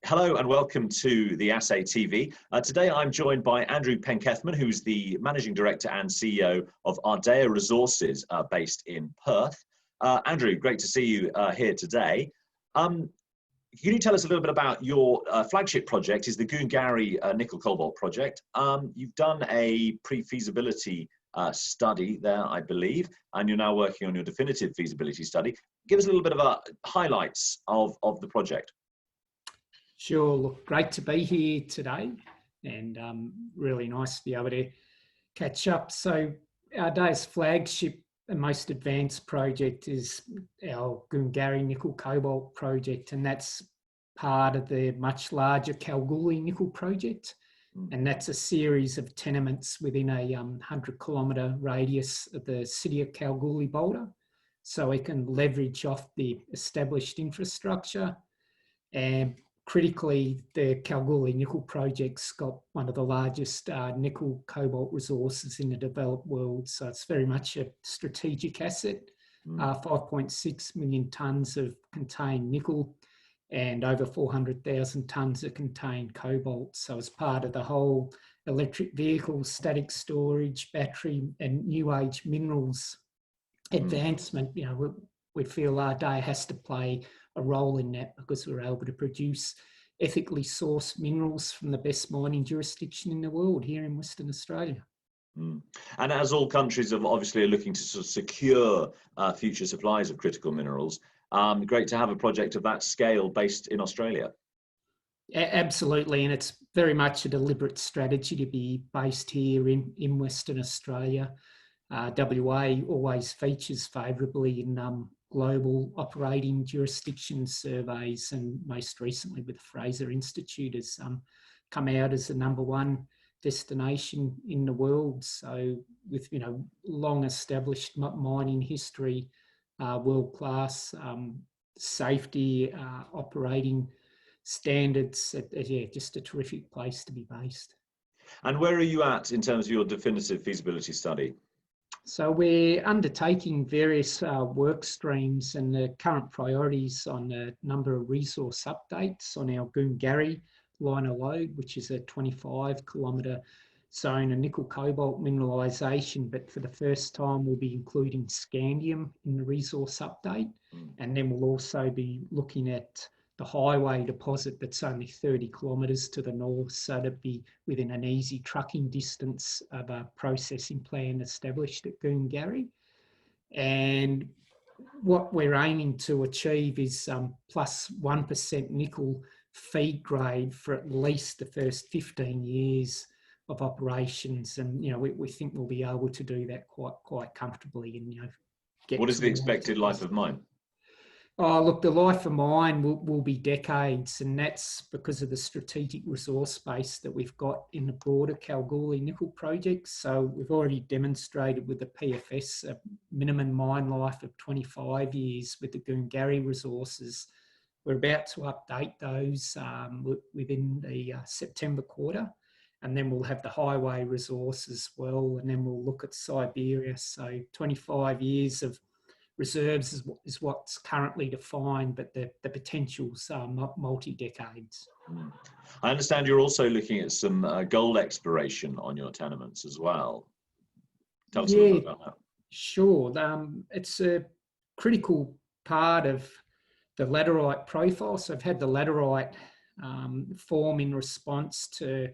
Hello and welcome to the Assay TV. Today I'm joined by Andrew Penkethman, who's the Managing Director and CEO of Ardea Resources based in Perth. Andrew, great to see you here today. Can you tell us a little bit about your flagship project, is the Goongarrie Nickel-Cobalt Project. You've done a pre-feasibility study there, I believe, and you're now working on your definitive feasibility study. Give us a little bit of highlights of the project. Sure, look, great to be here today and really nice to be able to catch up. So Ardea's flagship and most advanced project is our Goongarrie Nickel-Cobalt project, and that's part of the much larger Kalgoorlie Nickel Project. And that's a series of tenements within a 100-kilometre radius of the city of Kalgoorlie Boulder. So we can leverage off the established infrastructure. And critically, the Kalgoorlie Nickel Project's got one of the largest nickel cobalt resources in the developed world. So it's very much a strategic asset. 5.6 million tonnes of contained nickel and over 400,000 tonnes of contained cobalt. So as part of the whole electric vehicle, static storage, battery and new age minerals advancement, you know, we feel Ardea has to play a role in that because we're able to produce ethically sourced minerals from the best mining jurisdiction in the world here in Western Australia. And as all countries are obviously looking to sort of secure future supplies of critical minerals, great to have a project of that scale based in Australia. Absolutely, and it's very much a deliberate strategy to be based here in Western Australia. WA always features favourably in global operating jurisdiction surveys, and most recently with the Fraser Institute has come out as the #1 destination in the world. So with, you know, long established mining history, world-class safety, operating standards, yeah, just a terrific place to be based. And where are you at in terms of your definitive feasibility study? So we're undertaking various work streams, and the current priorities on a number of resource updates on our Goongarrie line of lode, which is a 25-kilometre zone of nickel cobalt mineralisation, but for the first time we'll be including scandium in the resource update. And then we'll also be looking at the highway deposit that's only 30 kilometres to the north, so to be within an easy trucking distance of a processing plant established at Goongarrie. And what we're aiming to achieve is plus 1% nickel feed grade for at least the first 15 years of operations. And, you know, we think we'll be able to do that quite comfortably. And, you know, what is the expected life of mine? Oh, look, the life of mine will be decades, and that's because of the strategic resource base that we've got in the broader Kalgoorlie Nickel Project. So we've already demonstrated with the PFS a minimum mine life of 25 years with the Goongarrie resources. We're about to update those within the September quarter, and then we'll have the highway resource as well, and then we'll look at Siberia. So 25 years of reserves is what's currently defined, but the potential's multi-decades. I understand you're also looking at some gold exploration on your tenements as well. Tell us a little bit about that. Sure. It's a critical part of the laterite profile. So I've had the laterite form in response to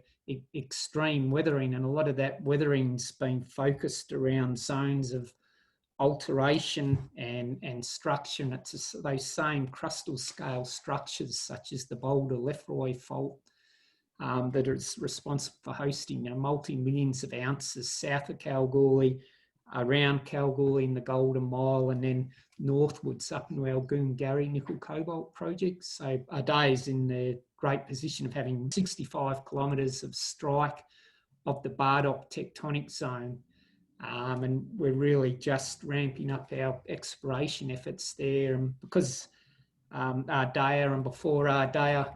extreme weathering, and a lot of that weathering's been focused around zones of alteration and structure. And it's those same crustal scale structures such as the Boulder Lefroy fault that is responsible for hosting, you know, multi-millions of ounces south of Kalgoorlie, around Kalgoorlie in the Golden Mile, and then northwards up into our Goongarrie Nickel Cobalt project. So Ardea is in the great position of having 65 kilometres of strike of the Bardock tectonic zone. And we're really just ramping up our exploration efforts there. And because Ardea and before Ardea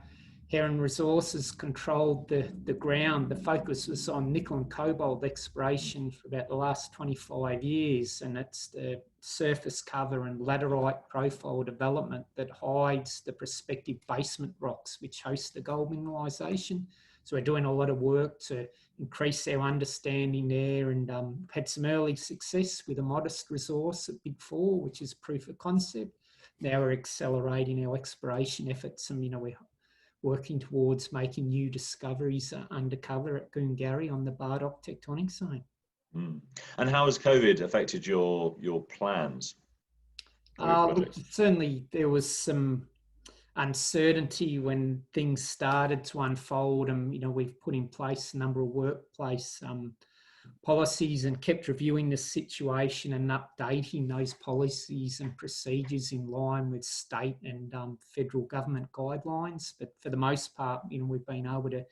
Heron Resources controlled the ground. The focus was on nickel and cobalt exploration for about the last 25 years, and it's the surface cover and laterite profile development that hides the prospective basement rocks which host the gold mineralisation. So we're doing a lot of work to increase our understanding there, and had some early success with a modest resource at Big 4, which is proof of concept. Now we're accelerating our exploration efforts, and we're working towards making new discoveries undercover at Goongarrie on the Bardock tectonic zone. And how has COVID affected your plans? Look, certainly there was some uncertainty when things started to unfold, and we've put in place a number of workplace policies and kept reviewing the situation and updating those policies and procedures in line with state and federal government guidelines. But for the most part, we've been able to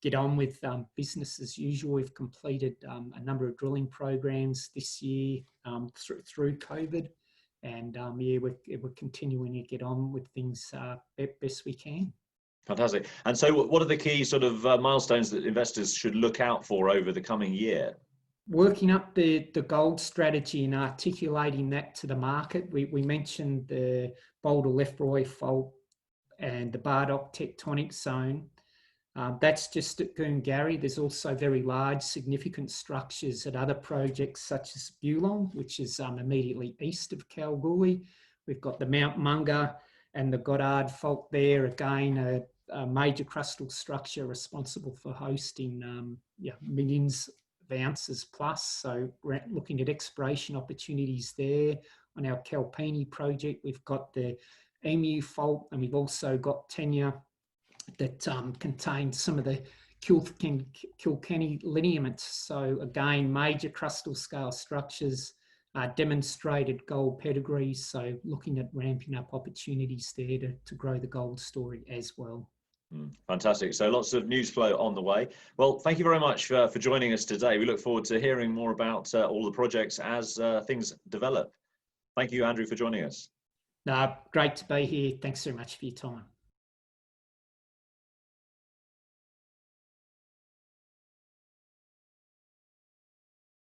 get on with business as usual. We've completed a number of drilling programs this year through COVID, and we're continuing to get on with things best we can. Fantastic. And so what are the key sort of milestones that investors should look out for over the coming year? Working up the gold strategy and articulating that to the market. We mentioned the Boulder Lefroy Fault and the Bardock tectonic zone. That's just at Goongarrie. There's also very large, significant structures at other projects such as Bulong, which is immediately east of Kalgoorlie. We've got the Mount Munga and the Goddard Fault there. Again, a major crustal structure responsible for hosting millions of ounces plus. So we're looking at exploration opportunities there. On our Kalpini project, we've got the Emu Fault, and we've also got tenure that contains some of the Kilkenny lineaments. So again, major crustal scale structures, demonstrated gold pedigrees. So looking at ramping up opportunities there to grow the gold story as well. Fantastic. So lots of news flow on the way. Well, thank you very much for joining us today. We look forward to hearing more about all the projects as things develop. Thank you, Andrew, for joining us. Great to be here. Thanks so much for your time.